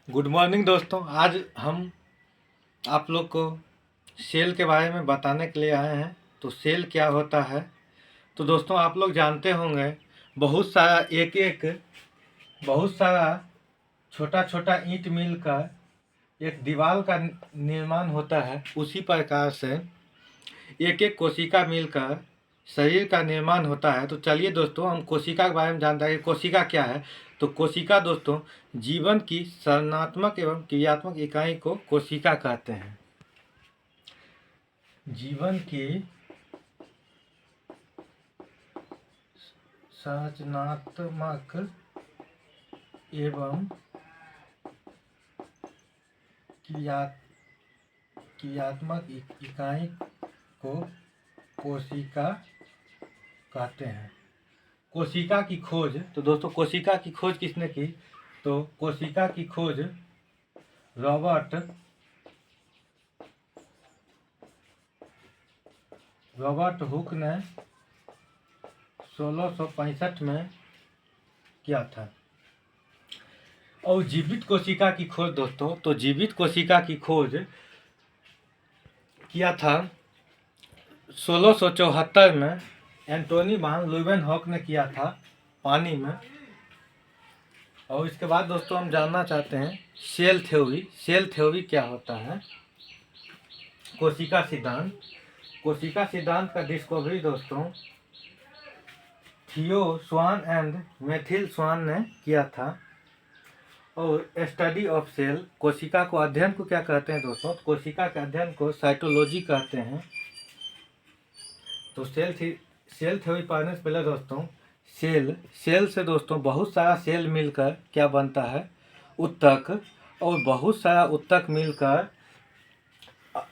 Good morning दोस्तों। आज हम आप लोग को सेल के बारे में बताने के लिए आए हैं। तो सेल क्या होता है, तो दोस्तों आप लोग जानते होंगे बहुत सारा छोटा छोटा ईंट मिल कर एक दीवार का निर्माण होता है। उसी प्रकार से एक एक कोशिका मिलकर शरीर का निर्माण होता है। तो चलिए दोस्तों हम कोशिका के बारे में जानते हैं कि कोशिका क्या है। तो कोशिका दोस्तों जीवन की संरचनात्मक एवं क्रियात्मक इकाई को कोशिका कहते हैं। जीवन की संरचनात्मक एवं क्रियात्मक इकाई को कोशिका कहते हैं। कोशिका की खोज, तो दोस्तों कोशिका की खोज किसने की, तो कोशिका की खोज रॉबर्ट हुक ने 1665 में किया था। और जीवित कोशिका की खोज दोस्तों, तो जीवित कोशिका की खोज किया था 1674 में एंटोनी वान ल्यूवेनहॉक ने किया था पानी में। और इसके बाद दोस्तों हम जानना चाहते हैं सेल थ्योरी। सेल थ्योरी क्या होता है। कोशिका सिद्धांत, कोशिका सिद्धांत का डिस्कवरी दोस्तों थियो स्वान एंड मैथिल स्वान ने किया था। और स्टडी ऑफ सेल, कोशिका को अध्ययन को क्या कहते हैं दोस्तों, कोशिका के अध्ययन को साइटोलॉजी कहते हैं। तो सेल थ्योरी पढ़ने से पहले दोस्तों सेल से दोस्तों बहुत सारा सेल मिलकर क्या बनता है, उत्तक। और बहुत सारा उत्तक मिलकर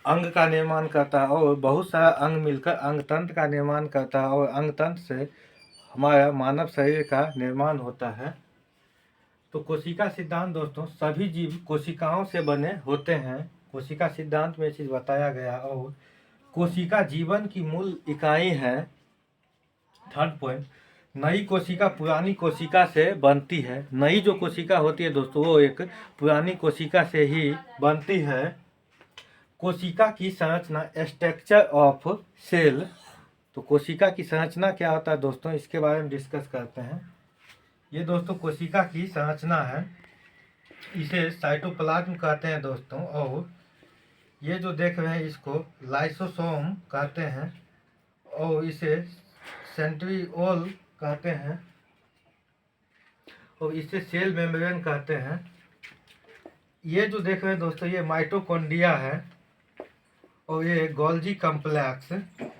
अंग का निर्माण करता है। और बहुत सारा अंग मिलकर अंगतंत्र का निर्माण करता है। और अंगतंत्र से हमारा मानव शरीर का निर्माण होता है। तो कोशिका सिद्धांत दोस्तों सभी जीव कोशिकाओं से बने होते हैं। कोशिका सिद्धांत में ये चीज़ बताया गया। और कोशिका जीवन की मूल इकाई है। थर्ड पॉइंट, नई कोशिका पुरानी कोशिका से बनती है। नई जो कोशिका होती है दोस्तों वो एक पुरानी कोशिका से ही बनती है। कोशिका की संरचना, स्ट्रक्चर ऑफ सेल, तो कोशिका की संरचना क्या होता है दोस्तों, इसके बारे में डिस्कस करते हैं। ये दोस्तों कोशिका की संरचना है, इसे साइटोप्लाज्म कहते हैं दोस्तों। और ये जो देख रहे हैं इसको लाइसोसोम कहते हैं। और इसे सेंट्रिओल कहते हैं। और इसे सेल मेम्ब्रेन कहते हैं। ये जो देख रहे हैं दोस्तों ये माइटोकॉन्ड्रिया है। और ये गोल्जी कम्प्लेक्स,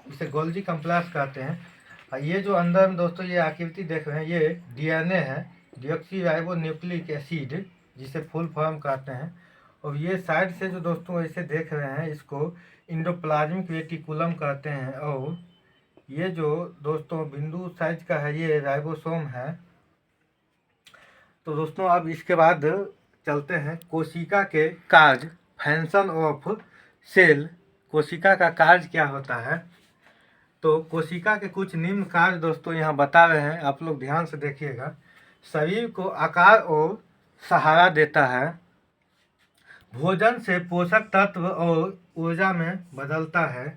इसे गोल्जी कम्प्लेक्स कहते हैं। और ये जो अंदर में दोस्तों ये आकृति देख रहे हैं ये डीएनए है, डीऑक्सीराइबो न्यूक्लिक एसिड, जिसे फुल फॉर्म कहते हैं। और ये साइड से जो दोस्तों ऐसे देख रहे हैं इसको इंडोप्लाज्मिक रेटिकुलम कहते हैं। और ये जो दोस्तों बिंदु साइज का है ये राइबोसोम है। तो दोस्तों अब इसके बाद चलते हैं कोशिका के कार्य, फंक्शन ऑफ सेल। कोशिका का कार्य क्या होता है, तो कोशिका के कुछ निम्न कार्य दोस्तों यहाँ बता रहे हैं, आप लोग ध्यान से देखिएगा। शरीर को आकार और सहारा देता है। भोजन से पोषक तत्व और ऊर्जा में बदलता है।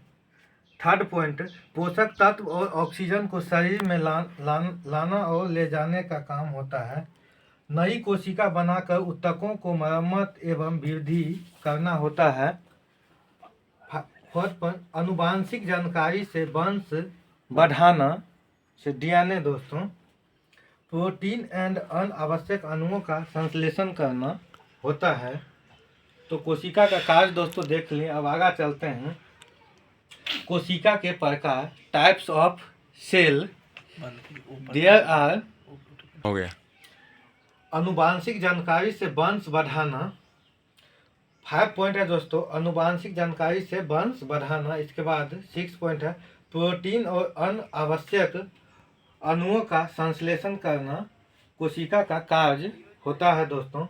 थर्ड पॉइंट, पोषक तत्व और ऑक्सीजन को शरीर में लाना और ले जाने का काम होता है। नई कोशिका बनाकर ऊतकों को मरम्मत एवं वृद्धि करना होता है। फोर्थ पॉइंट, आनुवांशिक जानकारी से वंश बढ़ाना, से डीएनए दोस्तों। प्रोटीन एंड अनावश्यक अणुओं का संश्लेषण करना होता है। तो कोशिका का कार्य दोस्तों देख लें। अब आगे चलते हैं। कोशिका के प्रकार, types of cell, there are, हो गया। आनुवांशिक जानकारी से वंश बढ़ाना, 5 पॉइंट है दोस्तों, आनुवांशिक जानकारी से वंश बढ़ाना। इसके बाद 6 पॉइंट है प्रोटीन और अनावश्यक अणुओं का संश्लेषण करना कोशिका का कार्य होता है दोस्तों।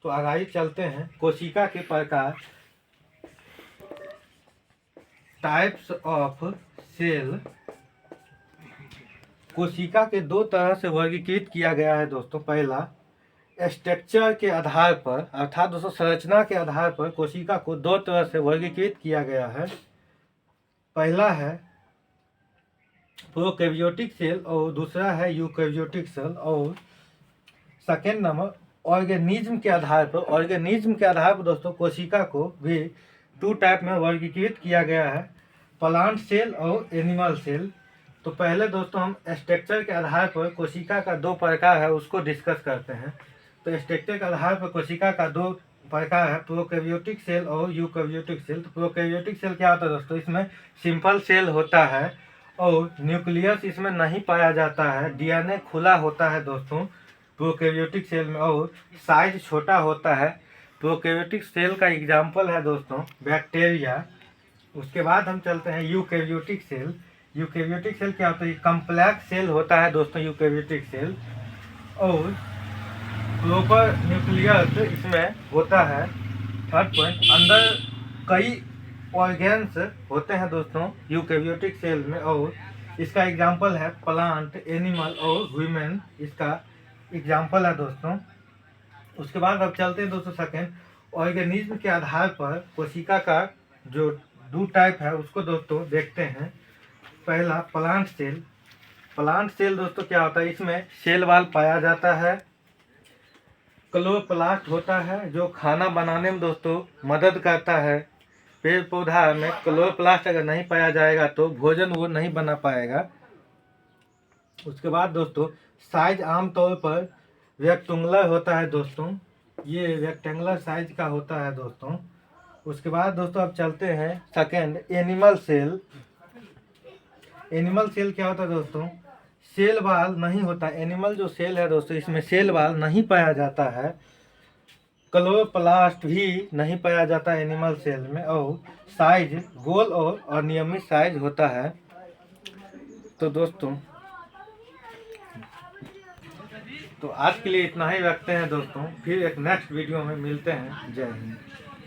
तो आगे चलते हैं। कोशिका के प्रकार, टाइप्स ऑफ सेल। कोशिका के दो तरह से वर्गीकृत किया गया है दोस्तों। पहला स्ट्रक्चर के आधार पर अर्थात दोस्तों संरचना के आधार पर कोशिका को दो तरह से वर्गीकृत किया गया है। पहला है प्रोकैरियोटिक सेल और दूसरा है यूकैरियोटिक सेल। और सेकेंड नंबर ऑर्गेनिज्म के आधार पर दोस्तों कोशिका को भी टू टाइप में वर्गीकृत किया गया है, प्लांट सेल और एनिमल सेल। तो पहले दोस्तों हम स्ट्रक्चर के आधार पर कोशिका का दो प्रकार है उसको डिस्कस करते हैं। तो स्ट्रक्चर के आधार पर कोशिका का दो प्रकार है, प्रोकैरियोटिक सेल और यूकैरियोटिक सेल। तो प्रोकैरियोटिक सेल क्या होता है दोस्तों, इसमें सिंपल सेल होता है और न्यूक्लियस इसमें नहीं पाया जाता है, डीएनए खुला होता है दोस्तों प्रोकैरियोटिक सेल में, और साइज छोटा होता है। प्रोकैरियोटिक सेल का एग्जाम्पल है दोस्तों बैक्टीरिया। उसके बाद हम चलते हैं यूकैरियोटिक सेल। यूकैरियोटिक सेल क्या होता है, कम्प्लेक्स सेल होता है दोस्तों यूकैरियोटिक सेल, और प्रॉपर न्यूक्लियस इसमें होता है। थर्ड पॉइंट, अंदर कई ऑर्गेन्स होते हैं दोस्तों यूकैरियोटिक सेल में, और इसका एग्जाम्पल है प्लांट, एनिमल और ह्यूमन, इसका एग्जाम्पल है दोस्तों। उसके बाद अब चलते हैं दोस्तों सेकेंड, ऑर्गेनिज्म के आधार पर कोशिका का जो दो टाइप है उसको दोस्तों देखते हैं। पहला प्लांट सेल। प्लांट सेल दोस्तों क्या होता है, इसमें सेल वाल पाया जाता है, क्लोरोप्लास्ट होता है जो खाना बनाने में दोस्तों मदद करता है। पेड़ पौधा में क्लोरोप्लास्ट अगर नहीं पाया जाएगा तो भोजन वो नहीं बना पाएगा। उसके बाद दोस्तों साइज आमतौर पर रेक्टेंगुलर होता है दोस्तों, ये रेक्टेंगुलर साइज का होता है दोस्तों। उसके बाद दोस्तों अब चलते हैं second, animal cell. Animal cell क्या होता है दोस्तों, सेल वाल नहीं होता। एनिमल जो सेल है दोस्तों इसमें सेल वाल नहीं पाया जाता है, क्लोरोप्लास्ट भी नहीं पाया जाता एनिमल सेल में, और साइज गोल और अनियमित साइज होता है। तो दोस्तों तो आज के लिए इतना ही रखते हैं दोस्तों, फिर एक नेक्स्ट वीडियो में मिलते हैं। जय हिंद।